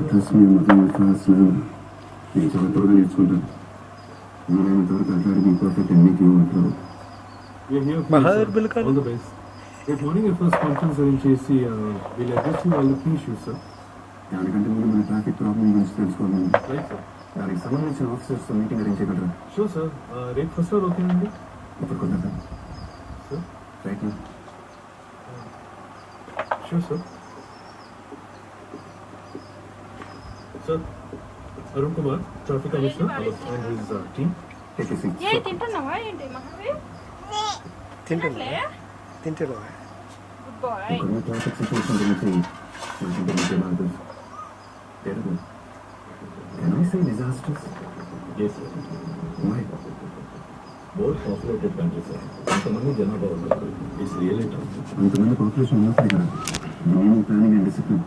Trust me మొత్తం fast నేను చాలా త్వరగా నేర్చుకుంటాను. వీలైనంత వరకు అట్లాంటి పర్ఫెక్ట్ అండ్ మీకు ఉంటారు. All the best. రేపు మార్నింగ్ ఫస్ట్ కాన్ఫరెన్స్ అరేంజ్ చేసి వీళ్ళు అడ్రస్ వాళ్ళు ఇష్యూస్ సార్. దానికంటే ముందు మన ట్రాఫిక్ ప్రాబ్లం గురించి తెలుసుకోవాలి. Right sir. దానికి సంబంధించిన ఆఫీసర్స్తో మీటింగ్ అరేంజ్ చేయగలరా? Sure sir. రేపు ఫస్ట్ అవర్ ఓకేనండి ఇప్పుడు కుదరదా సార్? రైట్ నా sure sir. Sir Arun Kumar traffic commissioner and his team. Take a seat. తింటున్నావా ఏంటి మహావీర్? తింటున్నావా? Good boy. ఇప్పుడున్న ట్రాఫిక్ సిచ్యువేషన్ గురించి మనకంటే మీకే బాగా తెలుసు. Telugu can I say disasters? Yes, sir. Why? More populated country, sir. అంతమంది జనాభా ఉన్నారు. It's really tough. అంతమంది పాపులేషన్ ఉన్నప్పుడు కదా minimum planning and discipline.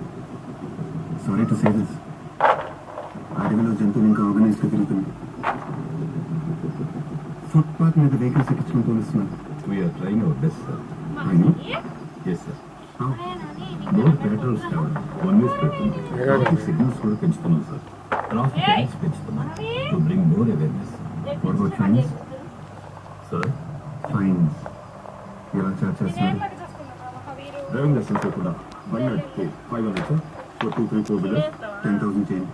Sorry to say this, అడవిలో జంతువులు ఇంకా ఆర్గనైజ్గా తిరుగుతుంది. ఫుట్పాత్ మీద వెహికల్స్ ఎక్కించుకొని తోలిస్తున్నారు. We are trying our best, sir. అయినా Yes, sir. how? More petrols కావాలి. One way పెడుతుంది. ట్రాఫిక్ సిగ్నల్స్ కూడా పెంచుతున్నాం, సార్. ట్రాఫిక్ లైట్స్ పెంచుతున్నాం. To bring more awareness. What about fines? Sir, fines ఎలా చార్జ్ చేస్తున్నారు? డ్రైవింగ్ లైసెన్స్ కూడా 1 500, sir. For 2 3 4 wheelers 10,000 చేయండి.